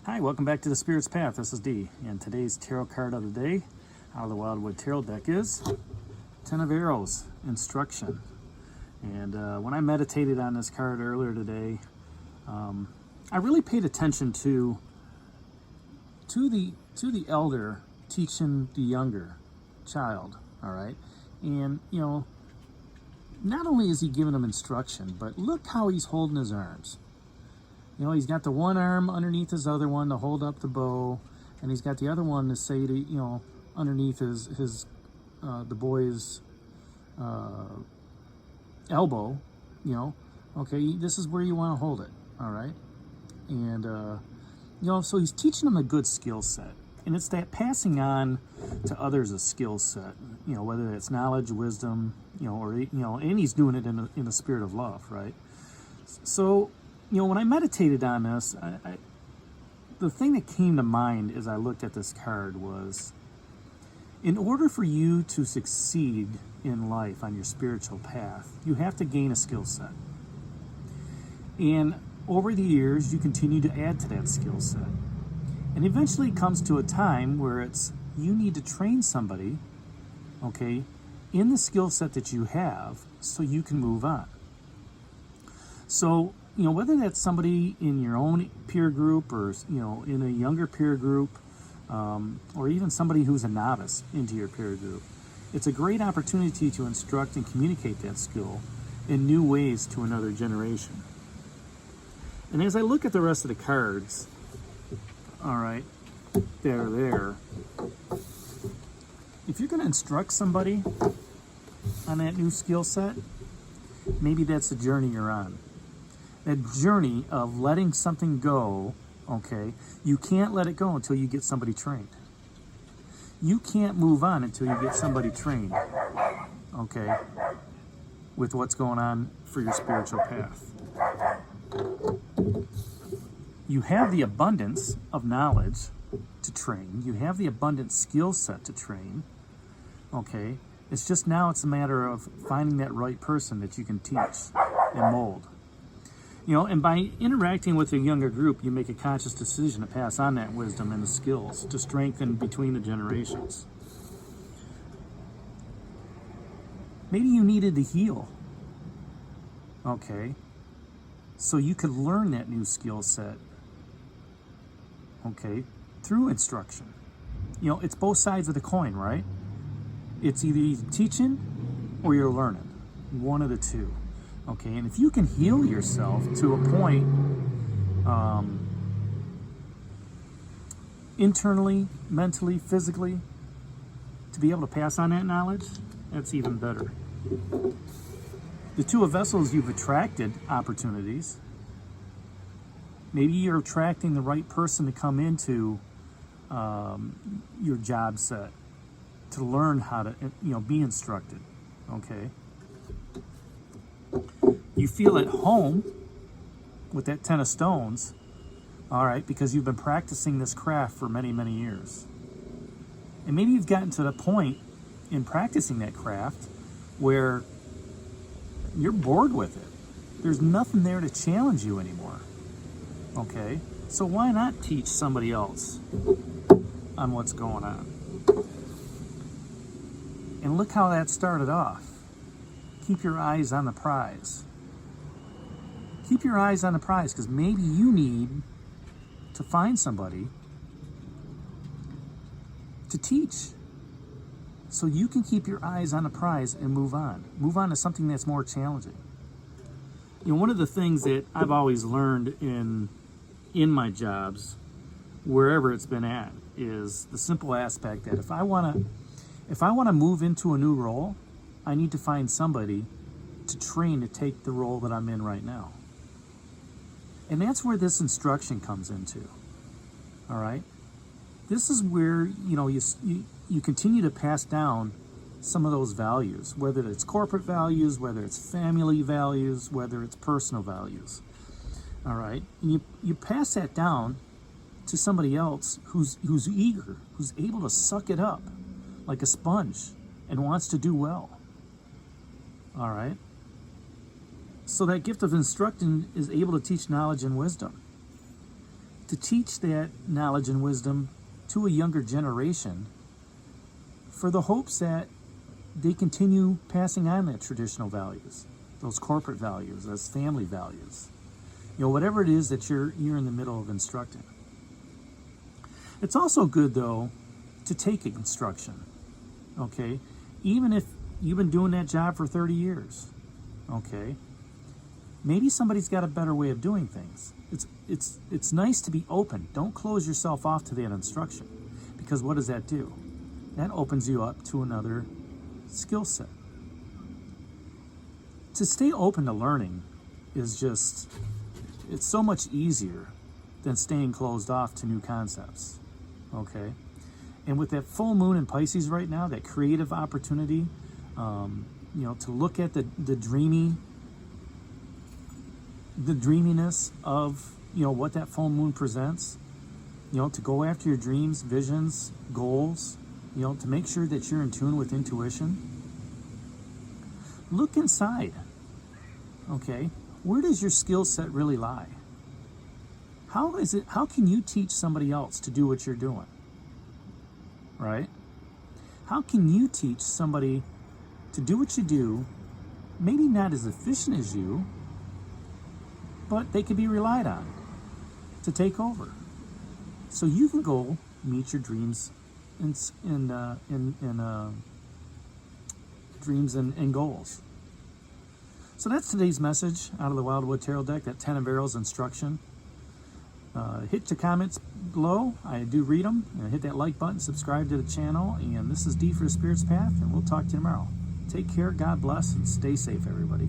Hi, welcome back to the Spirit's Path. This is Dee, and today's tarot card of the day out of the Wildwood Tarot deck is Ten of Arrows, Instruction. And when I meditated on this card earlier today, I really paid attention to the elder teaching the younger child. All right, and not only is he giving him instruction, but look how he's holding his arms. He's got the one arm underneath his other one to hold up the bow, and he's got the other one to say to, underneath his the boy's elbow, okay, this is where you want to hold it, all right? And, so he's teaching them a good skill set. And it's that passing on to others a skill set, whether it's knowledge, wisdom, and he's doing it in a spirit of love, right? So, when I meditated on this, the thing that came to mind as I looked at this card was, in order for you to succeed in life on your spiritual path, you have to gain a skill set. And over the years, you continue to add to that skill set. And eventually it comes to a time where you need to train somebody, okay, in the skill set that you have so you can move on. So, whether that's somebody in your own peer group or, in a younger peer group, or even somebody who's a novice into your peer group, it's a great opportunity to instruct and communicate that skill in new ways to another generation. And as I look at the rest of the cards, all right, they're there. If you're going to instruct somebody on that new skill set, maybe that's the journey you're on. That journey of letting something go, okay, you can't let it go until you get somebody trained. You can't move on until you get somebody trained, okay, with what's going on for your spiritual path. You have the abundance of knowledge to train. You have the abundant skill set to train, okay? It's just now it's a matter of finding that right person that you can teach and mold. And by interacting with a younger group, you make a conscious decision to pass on that wisdom and the skills to strengthen between the generations. Maybe you needed to heal, okay, so you could learn that new skill set, okay, through instruction. It's both sides of the coin, right? It's either you're teaching or you're learning, one of the two. Okay, and if you can heal yourself to a point internally, mentally, physically, to be able to pass on that knowledge, that's even better. The two of vessels, you've attracted opportunities. Maybe you're attracting the right person to come into your job set to learn how to, be instructed, okay? You feel at home with that Ten of Stones, all right, because you've been practicing this craft for many, many years. And maybe you've gotten to the point in practicing that craft where you're bored with it. There's nothing there to challenge you anymore, okay? So why not teach somebody else on what's going on? And look how that started off. Keep your eyes on the prize. Keep your eyes on the prize, because maybe you need to find somebody to teach so you can keep your eyes on the prize and move on. Move on to something that's more challenging. One of the things that I've always learned in my jobs, wherever it's been at, is the simple aspect that if I want to move into a new role, I need to find somebody to train to take the role that I'm in right now. And that's where this instruction comes into, all right? This is where, you continue to pass down some of those values, whether it's corporate values, whether it's family values, whether it's personal values, all right? And you pass that down to somebody else who's eager, who's able to suck it up like a sponge and wants to do well. All right? So that gift of instruction is able to teach knowledge and wisdom. to teach that knowledge and wisdom to a younger generation for the hopes that they continue passing on that traditional values, those corporate values, those family values. Whatever it is that you're in the middle of instructing. It's also good, though, to take instruction, okay? Even if you've been doing that job for 30 years, okay? Maybe somebody's got a better way of doing things. It's nice to be open. Don't close yourself off to that instruction, because what does that do? That opens you up to another skill set. To stay open to learning is just, it's so much easier than staying closed off to new concepts, okay? And with that full moon in Pisces right now, that creative opportunity, to look at the dreaminess of, what that full moon presents, to go after your dreams, visions, goals, to make sure that you're in tune with intuition. Look inside, okay? Where does your skill set really lie? How can you teach somebody else to do what you're doing, right? How can you teach somebody to do what you do, maybe not as efficient as you, but they can be relied on to take over, so you can go meet your dreams dreams and goals. So that's today's message out of the Wildwood Tarot deck, that 10 of Arrows instruction. Hit the comments below. I do read them. Hit that like button, subscribe to the channel, and this is D for the Spirit's Path, and we'll talk to you tomorrow. Take care, God bless, and stay safe, everybody.